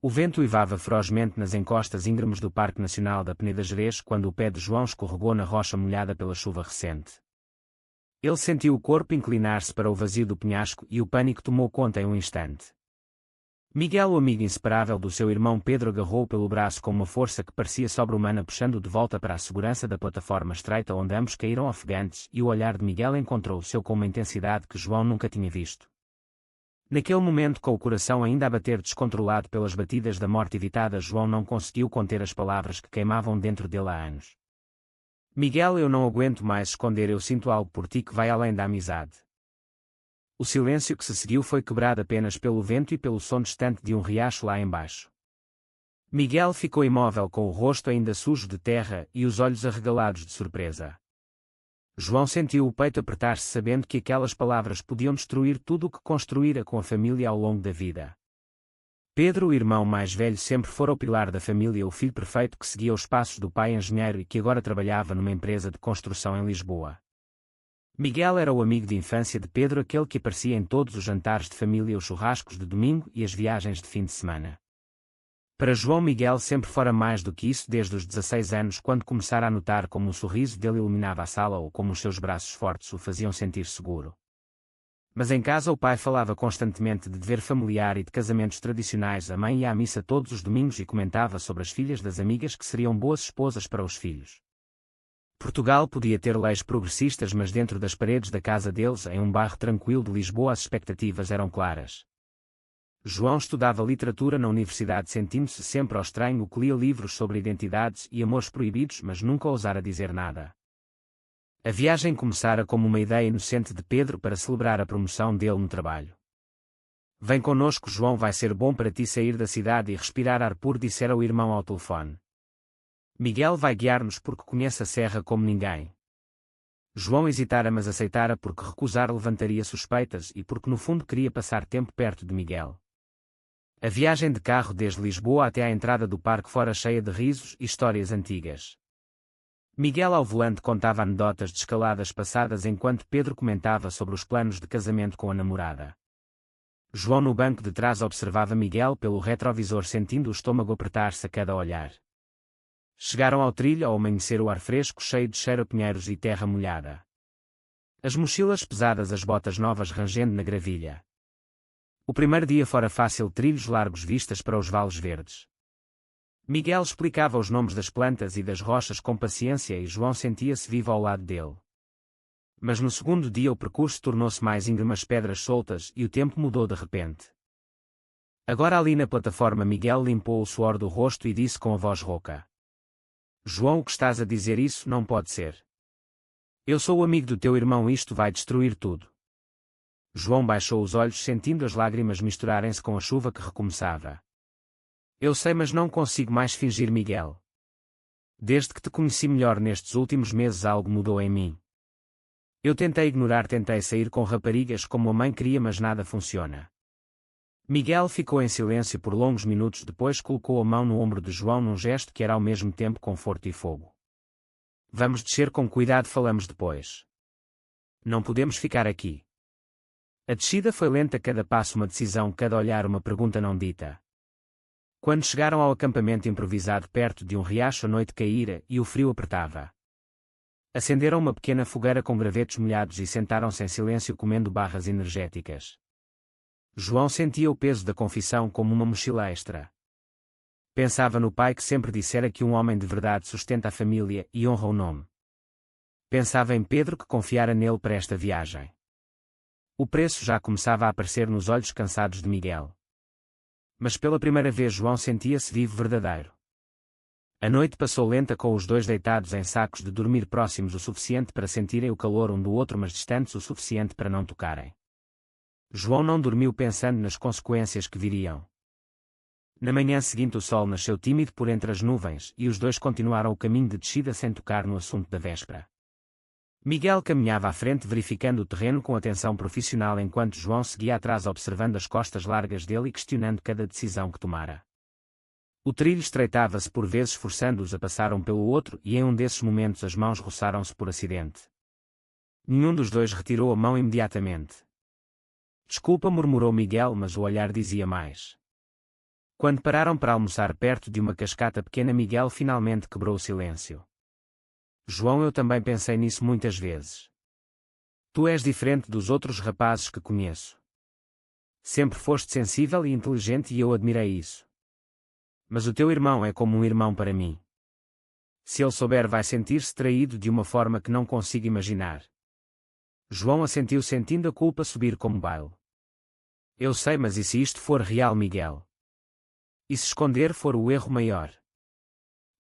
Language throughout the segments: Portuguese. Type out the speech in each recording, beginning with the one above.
O vento uivava ferozmente nas encostas íngremes do Parque Nacional da Peneda Gerês quando o pé de João escorregou na rocha molhada pela chuva recente. Ele sentiu o corpo inclinar-se para o vazio do penhasco e o pânico tomou conta em um instante. Miguel, o amigo inseparável do seu irmão Pedro, agarrou-o pelo braço com uma força que parecia sobre-humana, puxando-o de volta para a segurança da plataforma estreita onde ambos caíram ofegantes, e o olhar de Miguel encontrou o seu com uma intensidade que João nunca tinha visto. Naquele momento, com o coração ainda a bater descontrolado pelas batidas da morte evitada, João não conseguiu conter as palavras que queimavam dentro dele há anos. Miguel, eu não aguento mais esconder, eu sinto algo por ti que vai além da amizade. O silêncio que se seguiu foi quebrado apenas pelo vento e pelo som distante de um riacho lá embaixo. Miguel ficou imóvel com o rosto ainda sujo de terra e os olhos arregalados de surpresa. João sentiu o peito apertar-se sabendo que aquelas palavras podiam destruir tudo o que construíra com a família ao longo da vida. Pedro, o irmão mais velho, sempre fora o pilar da família, o filho perfeito que seguia os passos do pai engenheiro e que agora trabalhava numa empresa de construção em Lisboa. Miguel era o amigo de infância de Pedro, aquele que aparecia em todos os jantares de família, os churrascos de domingo e as viagens de fim de semana. Para João, Miguel sempre fora mais do que isso desde os 16 anos, quando começara a notar como o sorriso dele iluminava a sala ou como os seus braços fortes o faziam sentir seguro. Mas em casa o pai falava constantemente de dever familiar e de casamentos tradicionais, a mãe ia à missa todos os domingos e comentava sobre as filhas das amigas que seriam boas esposas para os filhos. Portugal podia ter leis progressistas, mas dentro das paredes da casa deles, em um bairro tranquilo de Lisboa, as expectativas eram claras. João estudava literatura na universidade, sentindo-se sempre ao estranho, que lia livros sobre identidades e amores proibidos, mas nunca ousara dizer nada. A viagem começara como uma ideia inocente de Pedro para celebrar a promoção dele no trabalho. Vem connosco, João, vai ser bom para ti sair da cidade e respirar ar puro, dissera o irmão ao telefone. Miguel vai guiar-nos porque conhece a serra como ninguém. João hesitara, mas aceitara porque recusar levantaria suspeitas e porque no fundo queria passar tempo perto de Miguel. A viagem de carro desde Lisboa até à entrada do parque fora cheia de risos e histórias antigas. Miguel ao volante contava anedotas de escaladas passadas enquanto Pedro comentava sobre os planos de casamento com a namorada. João no banco de trás observava Miguel pelo retrovisor, sentindo o estômago apertar-se a cada olhar. Chegaram ao trilho ao amanhecer, o ar fresco cheio de cheiro a pinheiros e terra molhada. As mochilas pesadas, as botas novas rangendo na gravilha. O primeiro dia fora fácil, trilhos largos, vistas para os vales verdes. Miguel explicava os nomes das plantas e das rochas com paciência e João sentia-se vivo ao lado dele. Mas no segundo dia o percurso tornou-se mais íngreme, as pedras soltas, e o tempo mudou de repente. Agora ali na plataforma Miguel limpou o suor do rosto e disse com a voz rouca: João, o que estás a dizer, isso não pode ser. Eu sou o amigo do teu irmão, isto vai destruir tudo. João baixou os olhos, sentindo as lágrimas misturarem-se com a chuva que recomeçava. Eu sei, mas não consigo mais fingir, Miguel. Desde que te conheci melhor nestes últimos meses algo mudou em mim. Eu tentei ignorar, tentei sair com raparigas como a mãe queria, mas nada funciona. Miguel ficou em silêncio por longos minutos, depois colocou a mão no ombro de João num gesto que era ao mesmo tempo conforto e fogo. Vamos descer com cuidado, falamos depois. Não podemos ficar aqui. A descida foi lenta, cada passo uma decisão, cada olhar uma pergunta não dita. Quando chegaram ao acampamento improvisado perto de um riacho, a noite caíra e o frio apertava. Acenderam uma pequena fogueira com gravetos molhados e sentaram-se em silêncio comendo barras energéticas. João sentia o peso da confissão como uma mochila extra. Pensava no pai que sempre dissera que um homem de verdade sustenta a família e honra o nome. Pensava em Pedro que confiara nele para esta viagem. O preço já começava a aparecer nos olhos cansados de Miguel. Mas pela primeira vez João sentia-se vivo, verdadeiro. A noite passou lenta, com os dois deitados em sacos de dormir próximos o suficiente para sentirem o calor um do outro, mas distantes o suficiente para não tocarem. João não dormiu, pensando nas consequências que viriam. Na manhã seguinte o sol nasceu tímido por entre as nuvens e os dois continuaram o caminho de descida sem tocar no assunto da véspera. Miguel caminhava à frente, verificando o terreno com atenção profissional, enquanto João seguia atrás, observando as costas largas dele e questionando cada decisão que tomara. O trilho estreitava-se por vezes, forçando-os a passar um pelo outro, e em um desses momentos as mãos roçaram-se por acidente. Nenhum dos dois retirou a mão imediatamente. Desculpa, murmurou Miguel, mas o olhar dizia mais. Quando pararam para almoçar perto de uma cascata pequena, Miguel finalmente quebrou o silêncio. João, eu também pensei nisso muitas vezes. Tu és diferente dos outros rapazes que conheço. Sempre foste sensível e inteligente e eu admirei isso. Mas o teu irmão é como um irmão para mim. Se ele souber, vai sentir-se traído de uma forma que não consigo imaginar. João assentiu, sentindo a culpa subir como baile. Eu sei, mas e se isto for real, Miguel? E se esconder for o erro maior?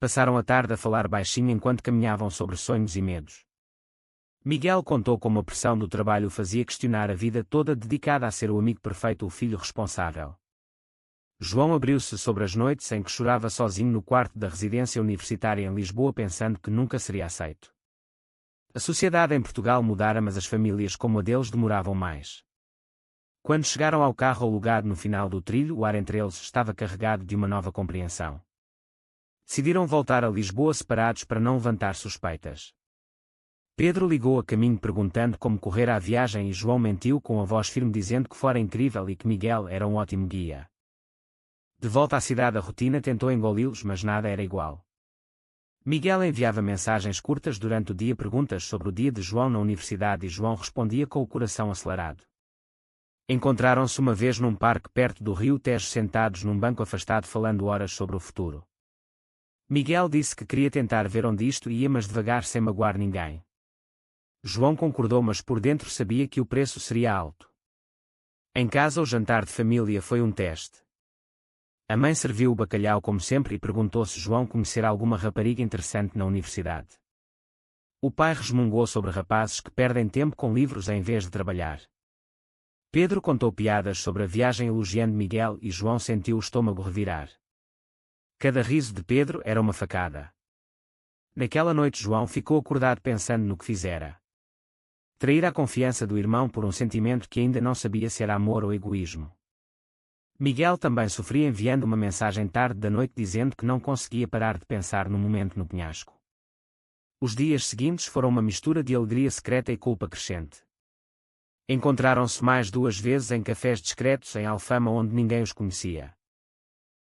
Passaram a tarde a falar baixinho enquanto caminhavam sobre sonhos e medos. Miguel contou como a pressão do trabalho o fazia questionar a vida toda dedicada a ser o amigo perfeito, o filho responsável. João abriu-se sobre as noites em que chorava sozinho no quarto da residência universitária em Lisboa, pensando que nunca seria aceito. A sociedade em Portugal mudara, mas as famílias como a deles demoravam mais. Quando chegaram ao carro alugado no final do trilho, o ar entre eles estava carregado de uma nova compreensão. Decidiram voltar a Lisboa separados para não levantar suspeitas. Pedro ligou a caminho perguntando como correra a viagem e João mentiu com a voz firme, dizendo que fora incrível e que Miguel era um ótimo guia. De volta à cidade, a rotina tentou engoli-los, mas nada era igual. Miguel enviava mensagens curtas durante o dia, perguntas sobre o dia de João na universidade, e João respondia com o coração acelerado. Encontraram-se uma vez num parque perto do Rio Tejo, sentados num banco afastado, falando horas sobre o futuro. Miguel disse que queria tentar ver onde isto ia, mas devagar, sem magoar ninguém. João concordou, mas por dentro sabia que o preço seria alto. Em casa, o jantar de família foi um teste. A mãe serviu o bacalhau como sempre e perguntou se João conhecerá alguma rapariga interessante na universidade. O pai resmungou sobre rapazes que perdem tempo com livros em vez de trabalhar. Pedro contou piadas sobre a viagem, elogiando Miguel, e João sentiu o estômago revirar. Cada riso de Pedro era uma facada. Naquela noite João ficou acordado pensando no que fizera. Trair a confiança do irmão por um sentimento que ainda não sabia se era amor ou egoísmo. Miguel também sofria, enviando uma mensagem tarde da noite dizendo que não conseguia parar de pensar no momento no penhasco. Os dias seguintes foram uma mistura de alegria secreta e culpa crescente. Encontraram-se mais 2 vezes em cafés discretos em Alfama, onde ninguém os conhecia.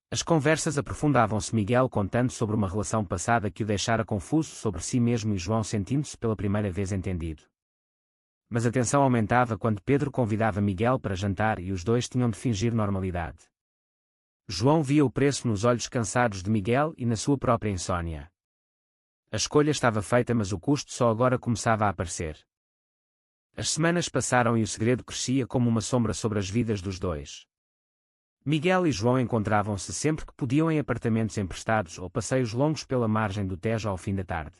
As conversas aprofundavam-se, Miguel contando sobre uma relação passada que o deixara confuso sobre si mesmo e João sentindo-se pela primeira vez entendido. Mas a tensão aumentava quando Pedro convidava Miguel para jantar e os dois tinham de fingir normalidade. João via o preço nos olhos cansados de Miguel e na sua própria insônia. A escolha estava feita, mas o custo só agora começava a aparecer. As semanas passaram e o segredo crescia como uma sombra sobre as vidas dos dois. Miguel e João encontravam-se sempre que podiam em apartamentos emprestados ou passeios longos pela margem do Tejo ao fim da tarde.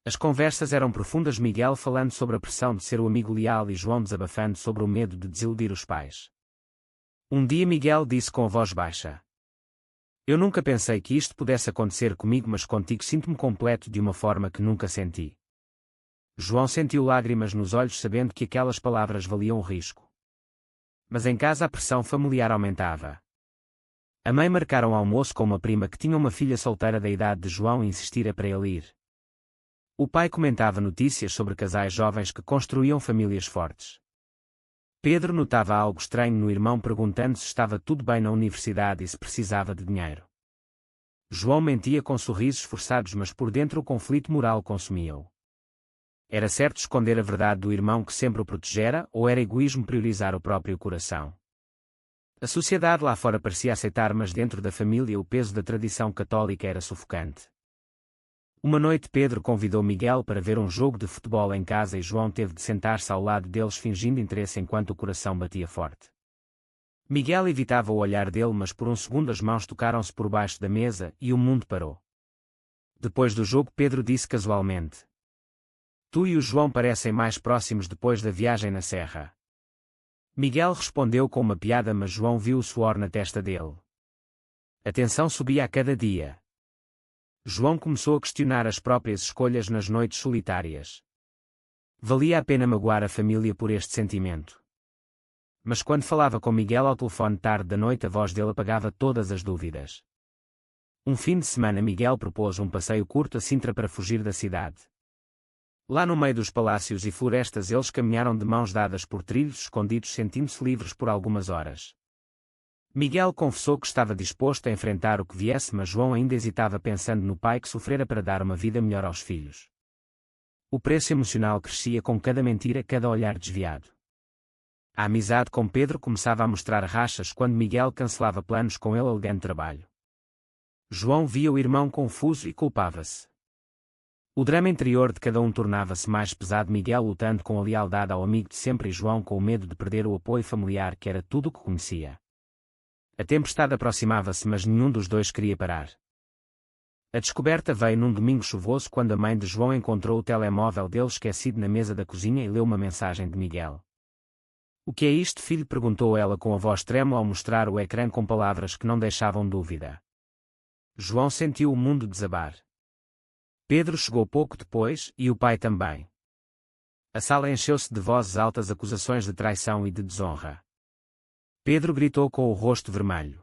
As conversas eram profundas, Miguel falando sobre a pressão de ser o amigo leal e João desabafando sobre o medo de desiludir os pais. Um dia Miguel disse com a voz baixa: "Eu nunca pensei que isto pudesse acontecer comigo, mas contigo sinto-me completo de uma forma que nunca senti." João sentiu lágrimas nos olhos, sabendo que aquelas palavras valiam o risco. Mas em casa a pressão familiar aumentava. A mãe marcara um almoço com uma prima que tinha uma filha solteira da idade de João e insistira para ele ir. O pai comentava notícias sobre casais jovens que construíam famílias fortes. Pedro notava algo estranho no irmão, perguntando se estava tudo bem na universidade e se precisava de dinheiro. João mentia com sorrisos forçados, mas por dentro o conflito moral consumia-o. Era certo esconder a verdade do irmão que sempre o protegera, ou era egoísmo priorizar o próprio coração? A sociedade lá fora parecia aceitar, mas dentro da família o peso da tradição católica era sufocante. Uma noite Pedro convidou Miguel para ver um jogo de futebol em casa e João teve de sentar-se ao lado deles fingindo interesse enquanto o coração batia forte. Miguel evitava o olhar dele, mas por um segundo as mãos tocaram-se por baixo da mesa e o mundo parou. Depois do jogo Pedro disse casualmente: "Tu e o João parecem mais próximos depois da viagem na serra." Miguel respondeu com uma piada, mas João viu o suor na testa dele. A tensão subia a cada dia. João começou a questionar as próprias escolhas nas noites solitárias. Valia a pena magoar a família por este sentimento? Mas quando falava com Miguel ao telefone tarde da noite, a voz dele apagava todas as dúvidas. Um fim de semana Miguel propôs um passeio curto a Sintra para fugir da cidade. Lá no meio dos palácios e florestas eles caminharam de mãos dadas por trilhos escondidos, sentindo-se livres por algumas horas. Miguel confessou que estava disposto a enfrentar o que viesse, mas João ainda hesitava, pensando no pai que sofrera para dar uma vida melhor aos filhos. O preço emocional crescia com cada mentira, cada olhar desviado. A amizade com Pedro começava a mostrar rachas quando Miguel cancelava planos com ele, alegando trabalho. João via o irmão confuso e culpava-se. O drama interior de cada um tornava-se mais pesado, Miguel lutando com a lealdade ao amigo de sempre e João com o medo de perder o apoio familiar que era tudo o que conhecia. A tempestade aproximava-se, mas nenhum dos dois queria parar. A descoberta veio num domingo chuvoso quando a mãe de João encontrou o telemóvel dele esquecido na mesa da cozinha e leu uma mensagem de Miguel. "O que é isto, filho?" perguntou ela com a voz trêmula ao mostrar o ecrã com palavras que não deixavam dúvida. João sentiu o mundo desabar. Pedro chegou pouco depois, e o pai também. A sala encheu-se de vozes altas, acusações de traição e de desonra. Pedro gritou com o rosto vermelho: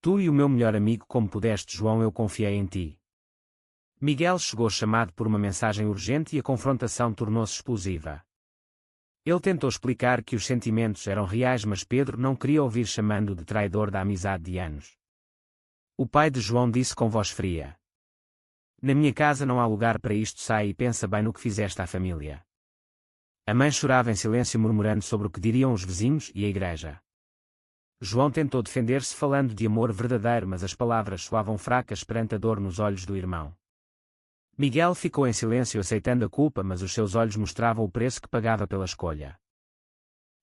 "Tu e o meu melhor amigo, como pudeste, João, eu confiei em ti." Miguel chegou chamado por uma mensagem urgente e a confrontação tornou-se explosiva. Ele tentou explicar que os sentimentos eram reais, mas Pedro não queria ouvir, chamando-o de traidor da amizade de anos. O pai de João disse com voz fria: "Na minha casa não há lugar para isto, sai e pensa bem no que fizeste à família." A mãe chorava em silêncio, murmurando sobre o que diriam os vizinhos e a igreja. João tentou defender-se falando de amor verdadeiro, mas as palavras soavam fracas perante a dor nos olhos do irmão. Miguel ficou em silêncio, aceitando a culpa, mas os seus olhos mostravam o preço que pagava pela escolha.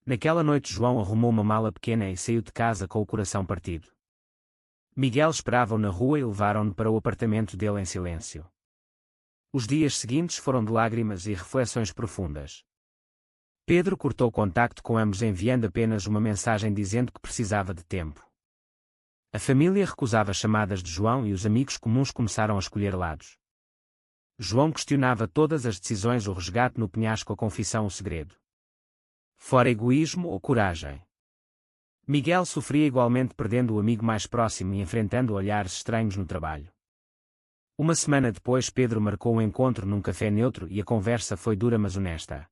Naquela noite João arrumou uma mala pequena e saiu de casa com o coração partido. Miguel esperava-o na rua e levaram-no para o apartamento dele em silêncio. Os dias seguintes foram de lágrimas e reflexões profundas. Pedro cortou contacto com ambos, enviando apenas uma mensagem dizendo que precisava de tempo. A família recusava chamadas de João e os amigos comuns começaram a escolher lados. João questionava todas as decisões, o resgate no penhasco, a confissão, o segredo. Fora egoísmo ou coragem? Miguel sofria igualmente, perdendo o amigo mais próximo e enfrentando olhares estranhos no trabalho. Uma semana depois, Pedro marcou um encontro num café neutro e a conversa foi dura mas honesta.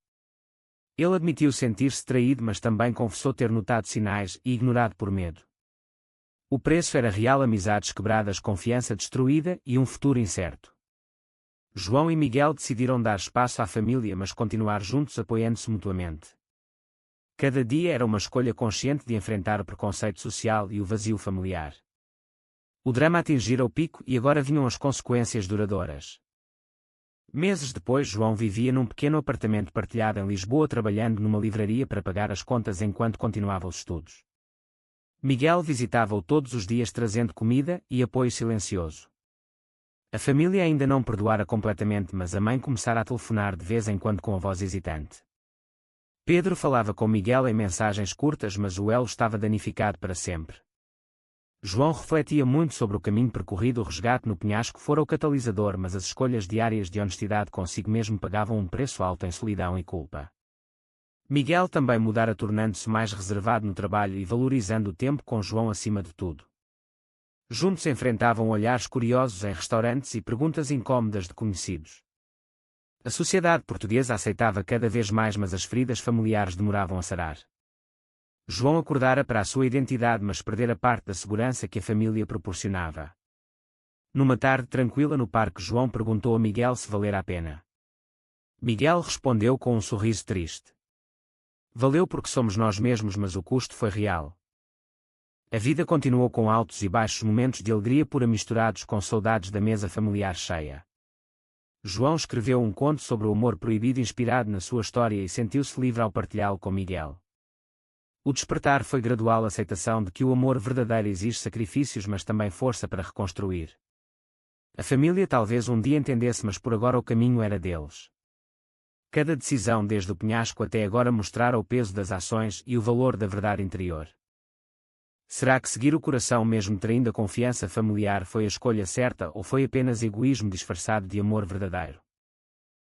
Ele admitiu sentir-se traído, mas também confessou ter notado sinais e ignorado por medo. O preço era real: amizades quebradas, confiança destruída e um futuro incerto. João e Miguel decidiram dar espaço à família, mas continuar juntos, apoiando-se mutuamente. Cada dia era uma escolha consciente de enfrentar o preconceito social e o vazio familiar. O drama atingira o pico e agora vinham as consequências duradouras. Meses depois, João vivia num pequeno apartamento partilhado em Lisboa, trabalhando numa livraria para pagar as contas enquanto continuava os estudos. Miguel visitava-o todos os dias, trazendo comida e apoio silencioso. A família ainda não perdoara completamente, mas a mãe começara a telefonar de vez em quando com a voz hesitante. Pedro falava com Miguel em mensagens curtas, mas o elo estava danificado para sempre. João refletia muito sobre o caminho percorrido. O resgate no penhasco fora o catalisador, mas as escolhas diárias de honestidade consigo mesmo pagavam um preço alto em solidão e culpa. Miguel também mudara, tornando-se mais reservado no trabalho e valorizando o tempo com João acima de tudo. Juntos enfrentavam olhares curiosos em restaurantes e perguntas incômodas de conhecidos. A sociedade portuguesa aceitava cada vez mais, mas as feridas familiares demoravam a sarar. João acordara para a sua identidade, mas perdera parte da segurança que a família proporcionava. Numa tarde tranquila no parque, João perguntou a Miguel se valera a pena. Miguel respondeu com um sorriso triste: "Valeu porque somos nós mesmos, mas o custo foi real." A vida continuou com altos e baixos, momentos de alegria pura misturados com saudades da mesa familiar cheia. João escreveu um conto sobre o amor proibido inspirado na sua história e sentiu-se livre ao partilhá-lo com Miguel. O despertar foi gradual, a aceitação de que o amor verdadeiro exige sacrifícios, mas também força para reconstruir. A família talvez um dia entendesse, mas por agora o caminho era deles. Cada decisão desde o penhasco até agora mostrara o peso das ações e o valor da verdade interior. Será que seguir o coração, mesmo traindo a confiança familiar, foi a escolha certa, ou foi apenas egoísmo disfarçado de amor verdadeiro?